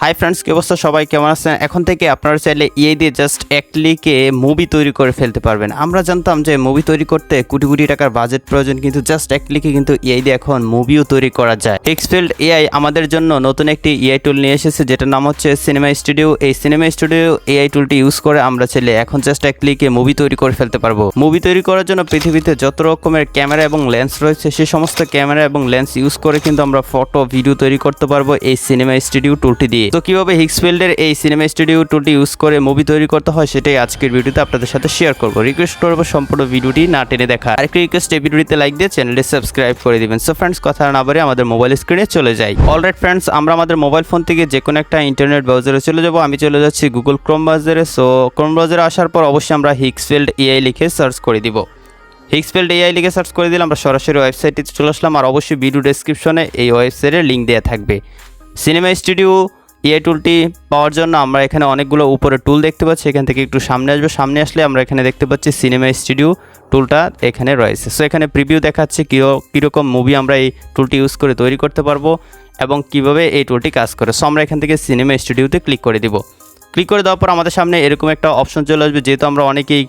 Hi friends, কি অবস্থা? সবাই কেমন আছেন? এখন থেকে আপনারা চাইলে এআই দিয়ে জাস্ট এক ক্লিকে মুভি তৈরি করে ফেলতে পারবেন। আমরা জানতাম যে মুভি তৈরি করতে কোটি কোটি টাকার বাজেট প্রয়োজন, কিন্তু জাস্ট এক ক্লিকে কিন্তু এআই দিয়ে এখন মুভিও তৈরি করা যায়। হিক্সফিল্ড এআই আমাদের জন্য নতুন একটি এআই টুল নিয়ে এসেছে, যেটার নাম হচ্ছে সিনেমা স্টুডিও। এই সিনেমা স্টুডিও এআই টুলটি ইউজ করে আমরা চাইলে এখন জাস্ট এক ক্লিকে মুভি তৈরি করে ফেলতে পারবো। মুভি তৈরি করার জন্য পৃথিবীতে যত রকমের ক্যামেরা এবং লেন্স রয়েছে, সেই সমস্ত ক্যামেরা এবং লেন্স ইউজ করে কিন্তু আমরা ফটো ভিডিও তৈরি করতে পারবো এই সিনেমা স্টুডিও টুলটি দিয়ে। তো কিভাবে হিক্সফিল্ডের এই সিনেমা স্টুডিও টুলটি ইউজ করে মুভি তৈরি করতে হয় সেটাই আজকের ভিডিওতে আপনাদের সাথে শেয়ার করব। রিকোয়েস্ট করবো সম্পূর্ণ ভিডিওটি না টেনে দেখা। আরেকটি রিকোয়েস্ট, এই ভিডিওতে লাইক দিয়ে চ্যানেলটি সাবস্ক্রাইব করে দিবেন। সো ফ্রেন্ডস, কথা না বাড়িয়ে আমাদের মোবাইল স্ক্রিনে চলে যাই। অলরাইট ফ্রেন্ডস, আমরা আমাদের মোবাইল ফোন থেকে যে কোনো একটা ইন্টারনেট ব্রাউজারে চলে যাব। আমি চলে যাচ্ছি গুগল ক্রোম ব্রাউজারে। সো ক্রোম ব্রাউজারে আসার পর অবশ্যই আমরা হিক্সফিল্ড এআই লিখে সার্চ করে দিব। হিক্সফিল্ড এআই লিখে সার্চ করে দিলে আমরা সরাসরি ওয়েবসাইটটিতে চলে আসলাম। আর অবশ্যই ভিডিও ডেসক্রিপশনে এই ওয়েবসাইটের লিঙ্ক দেওয়া থাকবে। সিনেমা স্টুডিও এআই টুলটি পাওয়ার জন্য আমরা এখানে অনেকগুলো উপরে টুল দেখতে পাচ্ছি। এখান থেকে একটু সামনে আসবে। সামনে আসলে আমরা এখানে দেখতে পাচ্ছি সিনেমা স্টুডিও টুলটা এখানে রয়েছে। সো এখানে প্রিভিউ দেখাচ্ছে কীরকম মুভি আমরা এই টুলটি ইউজ করে তৈরি করতে পারবো এবং কিভাবে এই টুলটি কাজ করে। সো আমরা এখান থেকে সিনেমা স্টুডিওতে ক্লিক করে দিব। ক্লিক করে দেওয়ার পর আমাদের সামনে এরকম একটা অপশন চলে আসবে। যেহেতু আমরা অনেকেই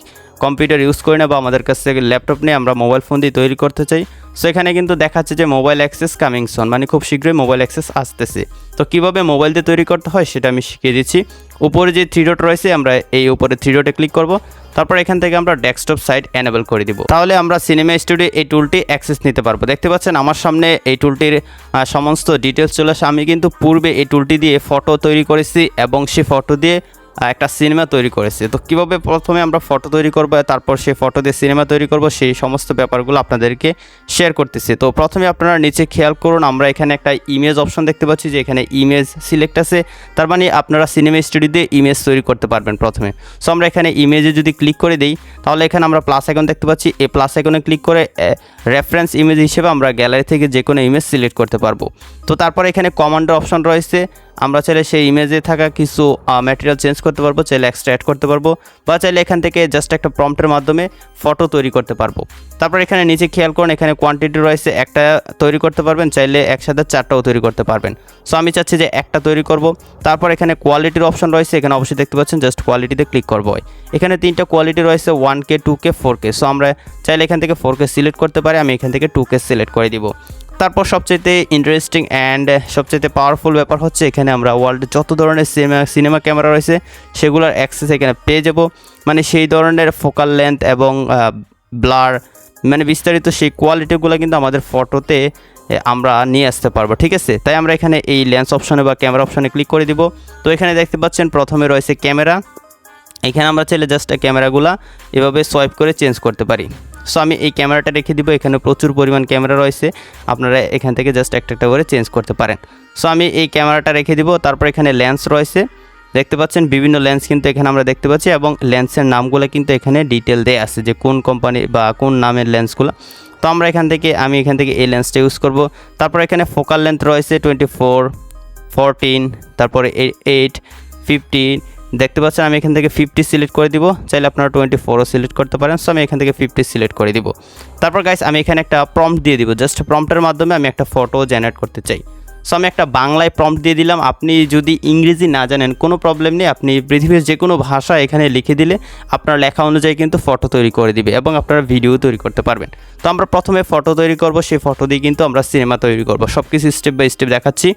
কম্পিউটার ইউজ করি না বা আমাদের কাছ থেকে ল্যাপটপ নিয়ে আমরা মোবাইল ফোন দিয়ে তৈরি করতে চাই। সো এখানে কিন্তু দেখাচ্ছে যে মোবাইল অ্যাক্সেস কামিং সুন, মানে খুব শীঘ্রই মোবাইল অ্যাক্সেস আসতেছে। তো কীভাবে মোবাইল দিয়ে তৈরি করতে হয় সেটা আমি শিখিয়ে দিচ্ছি। উপরে যে থ্রি ডট রয়েছে, আমরা এই উপরে থ্রি ডটে ক্লিক করব। তারপর এখান থেকে আমরা ডেস্কটপ সাইট এনেবল করে দিব। তাহলে আমরা সিনেমা স্টুডিও এই টুলটি অ্যাক্সেস নিতে পারবো। দেখতে পাচ্ছেন আমার সামনে এই টুলটির সমস্ত ডিটেলস চলে আসে। আমি কিন্তু পূর্বে এই টুলটি দিয়ে ফটো তৈরি করেছি এবং সেই ফটো দিয়ে একটা সিনেমা তৈরি করেছে। তো কীভাবে প্রথমে আমরা ফটো তৈরি করব, তারপর সেই ফটো দিয়ে সিনেমা তৈরি করব, সেই সমস্ত ব্যাপারগুলো আপনাদেরকে শেয়ার করতেছি। তো প্রথমে আপনারা নিচে খেয়াল করুন, আমরা এখানে একটা ইমেজ অপশন দেখতে পাচ্ছি, যে এখানে ইমেজ সিলেক্ট আছে। তার মানে আপনারা সিনেমা স্টুডিও দিয়ে ইমেজ তৈরি করতে পারবেন প্রথমে। সো আমরা এখানে ইমেজে যদি ক্লিক করে দিই, তাহলে এখানে আমরা প্লাস আইকন দেখতে পাচ্ছি। এই প্লাস আইকনে ক্লিক করে রেফারেন্স ইমেজ হিসেবে আমরা গ্যালারি থেকে যে কোনো ইমেজ সিলেক্ট করতে পারবো। তো তারপর এখানে কমান্ডের অপশন রয়েছে। আমরা চাইলে সেই ইমেজে থাকা কিছু ম্যাটেরিয়াল চেঞ্জ করতে পারবো, চাইলে এক্সট্রা অ্যাড করতে পারবো, বা চাইলে এখান থেকে জাস্ট একটা প্রম্পটের মাধ্যমে ফটো তৈরি করতে পারবো। তারপর এখানে নিচে খেয়াল করুন, এখানে কোয়ান্টিটি রয়েছে। একটা তৈরি করতে পারবেন, চাইলে একসাথে চারটাও তৈরি করতে পারবেন। সো আমি চাচ্ছি যে একটা তৈরি করব। তারপর এখানে কোয়ালিটির অপশন রয়েছে, এখানে অবশ্যই দেখতে পাচ্ছেন, জাস্ট কোয়ালিটিতে ক্লিক করবো। এখানে তিনটা কোয়ালিটি রয়েছে, 1K 2K 4K। সো আমরা চাইলে এখান থেকে 4K সিলেক্ট করতে পারি, আমি এখান থেকে 2K সিলেক্ট করে দিব। তারপর সবচেয়ে ইন্টারেস্টিং অ্যান্ড সবচেয়ে পাওয়ারফুল ব্যাপার হচ্ছে, এখানে আমরা ওয়ার্ল্ডে যত ধরনের সিনেমা ক্যামেরা রয়েছে সেগুলোর অ্যাক্সেস এখানে পেয়ে যাব। মানে সেই ধরনের ফোকাল লেন্থ এবং ব্লার, মানে বিস্তারিত সেই কোয়ালিটিগুলো কিন্তু আমাদের ফটোতে আমরা নিয়ে আসতে পারবো। ঠিক আছে, তাই আমরা এখানে এই লেন্স অপশনে বা ক্যামেরা অপশনে ক্লিক করে দিব। তো এখানে দেখতে পাচ্ছেন প্রথমে রয়েছে ক্যামেরা। এখানে আমরা চাইলে জাস্ট ক্যামেরাগুলো এভাবে সোয়াইপ করে চেঞ্জ করতে পারি। সো আমি এই ক্যামেরাটা রেখে দিব। এখানে প্রচুর পরিমাণ ক্যামেরা রয়েছে, আপনারা এখান থেকে জাস্ট একটা একটা করে চেঞ্জ করতে পারেন। সো আমি এই ক্যামেরাটা রেখে দিব। তারপর এখানে লেন্স রয়েছে, দেখতে পাচ্ছেন বিভিন্ন লেন্স কিন্তু এখানে আমরা দেখতে পাচ্ছি, এবং লেন্সের নামগুলো কিন্তু এখানে ডিটেল দেয়া আছে যে কোন কোম্পানি বা কোন নামের লেন্সগুলো। তো আমি এখান থেকে এই লেন্সটা ইউজ করব। তারপর এখানে ফোকাল লেন্থ রয়েছে 24, 14, তারপরে 8, 15। দেখতে পাচ্ছেন আমি এখান থেকে 50 সিলেক্ট করে দিব, চাইলে আপনারা 24ও সিলেক্ট করতে পারেন। সো আমি এখান থেকে 50 সিলেক্ট করে দিব। তারপর গাইস আমি এখানে একটা প্রম্পট দিয়ে দিব, জাস্ট প্রম্পটের মাধ্যমে আমি একটা ফটো জেনারেট করতে চাই। সো আমি একটা বাংলায় প্রম্পট দিয়ে দিলাম। আপনি যদি ইংরেজি না জানেন কোনো প্রবলেম নেই, আপনি পৃথিবীর যে কোনো ভাষা এখানে লিখে দিলে আপনার লেখা অনুযায়ী কিন্তু ফটো তৈরি করে দিবে এবং আপনারা ভিডিও তৈরি করতে পারবেন। তো আমরা প্রথমে ফটো তৈরি করব, সেই ফটো দিয়ে কিন্তু আমরা সিনেমা তৈরি করব। সব কিছু স্টেপ বাই স্টেপ দেখাচ্ছি।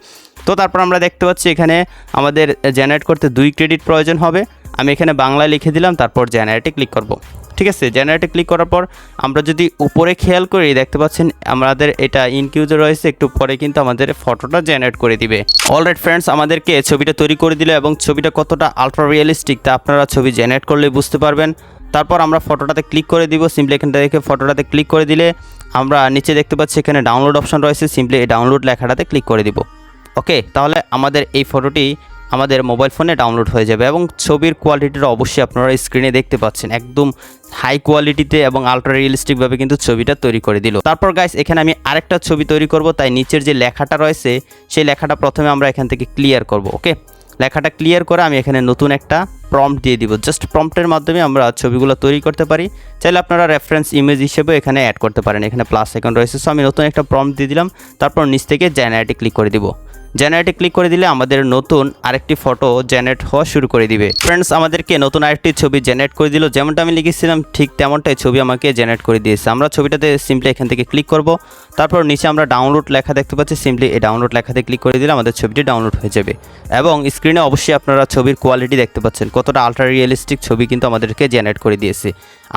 তো তারপর আমরা দেখতে পাচ্ছি এখানে আমাদের জেনারেট করতে 2 ক্রেডিট প্রয়োজন হবে। আমি এখানে বাংলায় লিখে দিলাম, তারপর জেনারেটে ক্লিক করব। ঠিক আছে, জেনারেটে ক্লিক করার পর আমরা যদি উপরে খেয়াল করি, দেখতে পাচ্ছেন আমাদের এটা ইনকিউজে রয়েছে, একটু পরে কিন্তু আমাদের ফটোটা জেনারেট করে দিবে। অলরাইট ফ্রেন্ডস, আমাদেরকে ছবিটা তৈরি করে দিল এবং ছবিটা কতটা আলট্রা রিয়েলিস্টিক তা আপনারা ছবি জেনারেট করলে বুঝতে পারবেন। তারপর আমরা ফটোটাতে ক্লিক করে দিব। সিম্পলি এখানটা দেখে ফটোটাতে ক্লিক করে দিলে আমরা নিচে দেখতে পাচ্ছি এখানে ডাউনলোড অপশন রয়েছে, সিম্পলি এই ডাউনলোড লেখাটাতে ক্লিক করে দিব। ওকে, তাহলে আমাদের এই ফটোটি আমাদের মোবাইল ফোনে ডাউনলোড হয়ে যাবে এবং ছবির কোয়ালিটিটা অবশ্যই আপনারা স্ক্রিনে দেখতে পাচ্ছেন, একদম হাই কোয়ালিটিতে এবং আলট্রা রিয়েলিস্টিকভাবে কিন্তু ছবিটা তৈরি করে দিল। তারপর গাইস এখানে আমি আরেকটা ছবি তৈরি করব, তাই নিচের যে লেখাটা রয়েছে সেই লেখাটা প্রথমে আমরা এখান থেকে ক্লিয়ার করব। ওকে, লেখাটা ক্লিয়ার করে আমি এখানে নতুন একটা প্রম্পট দিয়ে দিব। জাস্ট প্রম্পটের মাধ্যমে আমরা ছবিগুলো তৈরি করতে পারি। চাইলে আপনারা রেফারেন্স ইমেজ হিসেবে এখানে অ্যাড করতে পারেন। এখানে প্লাস আইকন রয়েছে, সো আমি নতুন একটা প্রম্পট দিয়ে দিলাম। তারপর নিচ থেকে জেনারেটে ক্লিক করে দিব। জেনারেটে ক্লিক করে দিলে আমাদের নতুন আরেকটি ফটো জেনারেট হওয়া শুরু করে দিবে। ফ্রেন্ডস, আমাদেরকে নতুন আরেকটি ছবি জেনারেট করে দিল। যেমনটা আমি লিখেছিলাম ঠিক তেমনটাই ছবি আমাকে জেনারেট করে দিয়েছে। আমরা ছবিটাতে সিম্পলি এখান থেকে ক্লিক করব। তারপর নিচে আমরা ডাউনলোড লেখা দেখতে পাচ্ছি, সিম্পলি এই ডাউনলোড লেখাতে ক্লিক করে দিলে আমাদের ছবিটি ডাউনলোড হয়ে যাবে। এবং স্ক্রিনে অবশ্যই আপনারা ছবির কোয়ালিটি দেখতে পাচ্ছেন, কতটা আলট্রা রিয়েলিস্টিক ছবি কিন্তু আমাদেরকে জেনারেট করে দিয়েছে।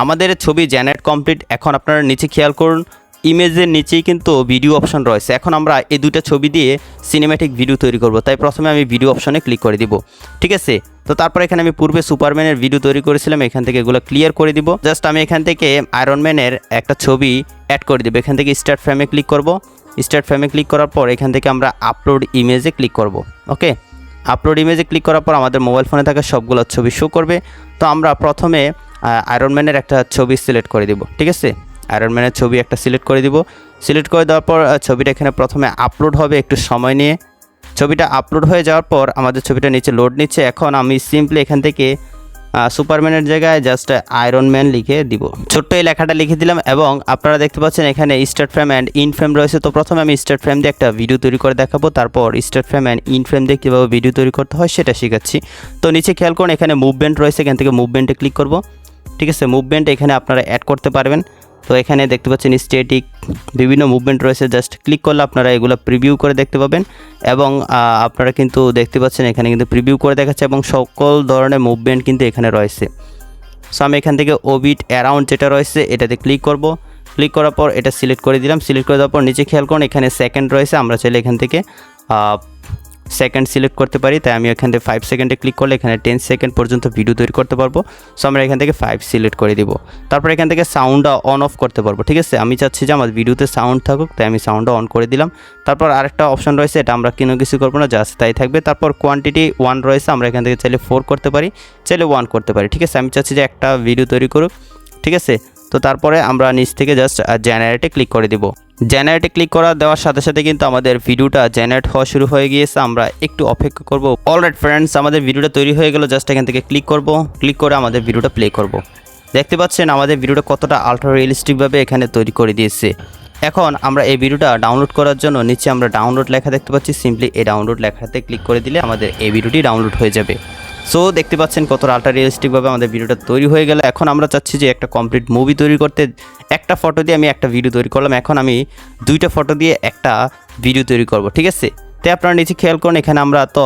আমাদের ছবি জেনারেট কমপ্লিট। এখন আপনারা নিচে খেয়াল করুন, ইমেজের নিচেই কিন্তু ভিডিও অপশন রয়েছে। এখন আমরা এই দুটো ছবি দিয়ে সিনেম্যাটিক ভিডিও তৈরি করব, তাই প্রথমে আমি ভিডিও অপশনে ক্লিক করে দিব। ঠিক আছে, তো তারপর এখানে আমি পূর্বে সুপারম্যানের ভিডিও তৈরি করেছিলাম, এখান থেকে এগুলো ক্লিয়ার করে দিব। জাস্ট আমি এখান থেকে আয়রন ম্যানের একটা ছবি অ্যাড করে দিব। এখান থেকে স্টার্ট ফ্রেমে ক্লিক করব। স্টার্ট ফ্রেমে ক্লিক করার পর এখান থেকে আমরা আপলোড ইমেজে ক্লিক করব। ওকে, আপলোড ইমেজে ক্লিক করার পর আমাদের মোবাইল ফোনে থাকা সবগুলো ছবি শো করবে। তো আমরা প্রথমে আয়রন ম্যানের একটা ছবি সিলেক্ট করে দিব। ঠিক আছে, আয়রন ম্যানের ছবি একটা সিলেক্ট করে দিব। সিলেক্ট করে দেওয়ার পর ছবিটা এখানে প্রথমে আপলোড হবে একটু সময় নিয়ে। ছবিটা আপলোড হয়ে যাওয়ার পর আমাদের ছবিটা নিচে লোড নিচ্ছে। এখন আমি সিম্পলি এখান থেকে সুপারম্যানের জায়গায় জাস্ট আয়রন ম্যান লিখে দিব। ছোট্ট এই লেখাটা লিখে দিলাম এবং আপনারা দেখতে পাচ্ছেন এখানে start frame and in frame রয়েছে। তো প্রথমে আমি স্টার্ট ফ্রেম দিয়ে একটা ভিডিও তৈরি করে দেখাবো, তারপর start frame and in frame দিয়ে কীভাবে ভিডিও তৈরি করতে হয় সেটা শেখাচ্ছি। তো নিচে খেয়াল করুন এখানে মুভমেন্ট রয়েছে, এখান থেকে মুভমেন্টে ক্লিক করব। ঠিক আছে, মুভমেন্ট এখানে আপনারা অ্যাড করতে পারবেন। তো এখানে দেখতে পাচ্ছেন স্ট্যাটিক বিভিন্ন মুভমেন্ট রয়েছে, জাস্ট ক্লিক করলে আপনারা এগুলো প্রিভিউ করে দেখতে পাবেন। এবং আপনারা কিন্তু দেখতে পাচ্ছেন এখানে কিন্তু প্রিভিউ করে দেখাচ্ছে এবং সকল ধরনের মুভমেন্ট কিন্তু এখানে রয়েছে। সো আমি এখান থেকে ওবিট অ্যারাউন্ড যেটা রয়েছে এটাতে ক্লিক করব। ক্লিক করার পর এটা সিলেক্ট করে দিলাম। সিলেক্ট করে দেওয়ার পর নিচে খেয়াল করুন এখানে সেকেন্ড রয়েছে, আমরা চাইলে এখান থেকে সেকেন্ড সিলেক্ট করতে পারি। তাই আমি এখান থেকে 5 সেকেন্ডে ক্লিক করলে এখানে 10 সেকেন্ড পর্যন্ত ভিডিও তৈরি করতে পারবো। সো আমরা এখান থেকে 5 সিলেক্ট করে দিব। তারপর এখান থেকে সাউন্ডটা অন অফ করতে পারবো। ঠিক আছে, আমি চাচ্ছি যে আমার ভিডিওতে সাউন্ড থাকুক, তাই আমি সাউন্ডটা অন করে দিলাম। তারপর আরেকটা অপশন রয়েছে, এটা আমরা কোনো কিছু করবো না, জাস্ট তাই থাকবে। তারপর কোয়ান্টিটি 1 রয়েছে, আমরা এখান থেকে চাইলে 4 করতে পারি, চাইলে 1 করতে পারি। ঠিক আছে, আমি চাচ্ছি যে একটা ভিডিও তৈরি করুক। ঠিক আছে, তো তারপরে আমরা নিচ থেকে জাস্ট জেনারেটে ক্লিক করে দিব। জেনারেটে ক্লিক করা দেওয়ার সাথে সাথে কিন্তু আমাদের ভিডিওটা জেনারেট হওয়া শুরু হয়ে গিয়েছে। আমরা একটু অপেক্ষা করব। অলরাইট ফ্রেন্ডস, আমাদের ভিডিওটা তৈরি হয়ে গেল। জাস্ট এখান থেকে ক্লিক করব, ক্লিক করে আমাদের ভিডিওটা প্লে করব। দেখতে পাচ্ছেন আমাদের ভিডিওটা কতটা আলট্রা রিয়েলিস্টিকভাবে এখানে তৈরি করে দিয়েছে। এখন আমরা এই ভিডিওটা ডাউনলোড করার জন্য নিচে আমরা ডাউনলোড লেখা দেখতে পাচ্ছি, সিম্পলি এই ডাউনলোড লেখাতে ক্লিক করে দিলে আমাদের এই ভিডিওটি ডাউনলোড হয়ে যাবে। সো দেখতে পাচ্ছেন কতটা আলট্রা রিয়েলিস্টিকভাবে আমাদের ভিডিওটা তৈরি হয়ে গেল। এখন আমরা চাচ্ছি যে একটা কমপ্লিট মুভি তৈরি করতে। একটা ফটো দিয়ে আমি একটা ভিডিও তৈরি করলাম, এখন আমি 2টা ফটো দিয়ে একটা ভিডিও তৈরি করব। ঠিক আছে, তাই আপনারা নিচে খেয়াল করুন এখানে আমরা তো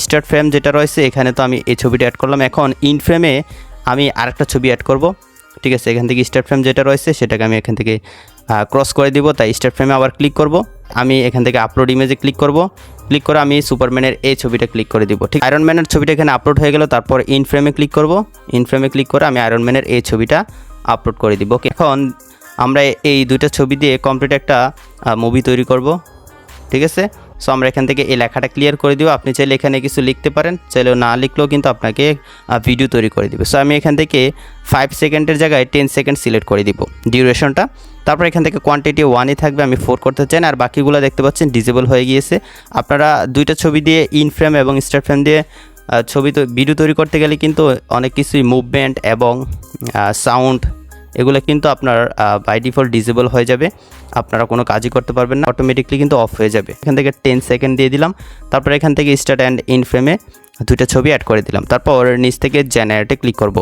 স্টার্ট ফ্রেম যেটা রয়েছে এখানে তো আমি এই ছবিটা অ্যাড করলাম। এখন ইন ফ্রেমে আমি আরেকটা ছবি অ্যাড করব। ঠিক আছে, এখান থেকে স্টার্ট ফ্রেম যেটা রয়েছে সেটাকে আমি এখান থেকে ক্রস করে দিব, তাই স্টার্ট ফ্রেমে আবার ক্লিক করব। আমি এখান থেকে আপলোড ইমেজে ক্লিক করব। ক্লিক করে আমি সুপারম্যানের এই ছবিটা ক্লিক করে দিব। ঠিক, আয়রন ম্যানের ছবিটা এখানে আপলোড হয়ে গেল। তারপর ইন ফ্রেমে ক্লিক করব। ইন ফ্রেমে ক্লিক করে আমি আয়রন ম্যানের এই ছবিটা আপলোড করে দিব। এখন আমরা এই 2টা ছবি দিয়ে কমপ্লিট একটা মুভি তৈরি করব। ঠিক আছে, সো আমরা এখান থেকে এই লেখাটা ক্লিয়ার করে দিব। আপনি চাইলে এখানে কিছু লিখতে পারেন, চাইলেও না লিখলেও কিন্তু আপনাকে ভিডিও তৈরি করে দিবে। সো আমি এখান থেকে 5 সেকেন্ডের জায়গায় 10 সেকেন্ড সিলেক্ট করে দিব ডিউরেশনটা। তারপর এখান থেকে কোয়ান্টিটি 1ই থাকবে, আমি 4 করতে চাই না। আর বাকিগুলো দেখতে পাচ্ছেন ডিজেবল হয়ে গিয়েছে। আপনারা 2টা ছবি দিয়ে ইন ফ্রেম এবং স্টার্ট ফ্রেম দিয়ে ভিডিও তৈরি করতে গেলে কিন্তু অনেক কিছুই মুভমেন্ট এবং সাউন্ড এগুলো কিন্তু আপনার বাই ডিফল্ট ডিসেবল হয়ে যাবে, আপনারা কোনো কাজই করতে পারবেন না, অটোমেটিকলি কিন্তু অফ হয়ে যাবে। এখান থেকে 10 সেকেন্ড দিয়ে দিলাম। তারপর এখান থেকে স্টার্ট অ্যান্ড ইন ফ্রেমে 2টা ছবি অ্যাড করে দিলাম। তারপর নিচ থেকে জেনারেটে ক্লিক করব।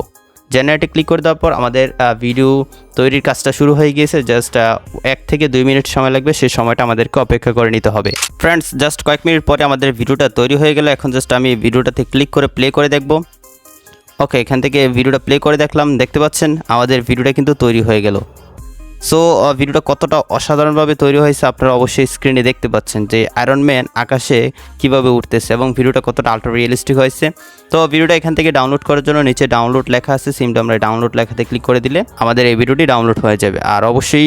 জেনারেটে ক্লিক করে দেওয়ার পর আমাদের ভিডিও তৈরির কাজটা শুরু হয়ে গিয়েছে। জাস্ট 1 থেকে 2 মিনিট সময় লাগবে, সেই সময়টা আমাদেরকে অপেক্ষা করে নিতে হবে। ফ্রেন্ডস, জাস্ট কয়েক মিনিট পরে আমাদের ভিডিওটা তৈরি হয়ে গেল। এখন জাস্ট আমি ভিডিওটাতে ক্লিক করে প্লে করে দেখব। ওকে, এখান থেকে ভিডিওটা প্লে করে দেখলাম। দেখতে পাচ্ছেন আমাদের ভিডিওটা কিন্তু তৈরি হয়ে গেল। সো ভিডিওটা কতটা অসাধারণভাবে তৈরি হয়েছে আপনারা অবশ্যই স্ক্রিনে দেখতে পাচ্ছেন যে আয়রন ম্যান আকাশে কিভাবে উঠতেছে এবং ভিডিওটা কতটা আলট্রা রিয়েলিস্টিক হয়েছে। তো ভিডিওটা এখান থেকে ডাউনলোড করার জন্য নিচে ডাউনলোড লেখা আছে, সিমটা আমরা ডাউনলোড লেখাতে ক্লিক করে দিলে আমাদের এই ভিডিওটি ডাউনলোড হয়ে যাবে। আর অবশ্যই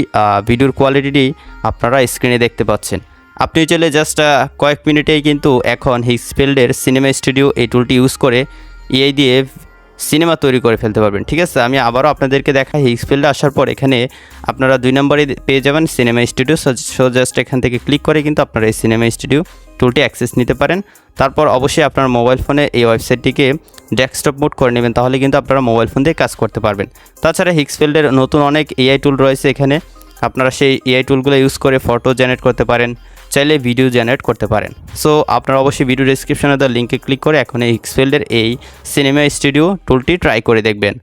ভিডিওর কোয়ালিটিটি আপনারা স্ক্রিনে দেখতে পাচ্ছেন। আপনি চাইলে জাস্ট কয়েক মিনিটেই কিন্তু এখন হিক্সফিল্ডের সিনেমা স্টুডিও এই টুলটি ইউজ করে এআই দিয়ে সিনেমা তৈরি করে ফেলতে পারবেন। ঠিক আছে, আমি আবারও আপনাদেরকে দেখাই। হিক্সফিল্ডে আসার পর এখানে আপনারা 2 নম্বরে পেয়ে যাবেন সিনেমা স্টুডিও। সো জাস্ট এখান থেকে ক্লিক করে কিন্তু আপনারা এই সিনেমা স্টুডিও টুলটি অ্যাক্সেস নিতে পারেন। তারপর অবশ্যই আপনার মোবাইল ফোনে এই ওয়েবসাইটটিকে ডেস্কটপ মোড করে নেবেন, তাহলে কিন্তু আপনারা মোবাইল ফোন দিয়ে কাজ করতে পারবেন। তাছাড়া হিক্সফিল্ডের নতুন অনেক এআই টুল রয়েছে এখানে, আপনারা সেই এআই টুলগুলো ইউজ করে ফটো জেনারেট করতে পারেন, চাইলে ভিডিও জেনারেট করতে পারেন। সো আপনারা অবশ্যই ভিডিও ডেসক্রিপশনে দেওয়া লিঙ্কে ক্লিক করে এখন এই হিক্সফিল্ডের এই সিনেমা স্টুডিও টুলটি ট্রাই করে দেখবেন।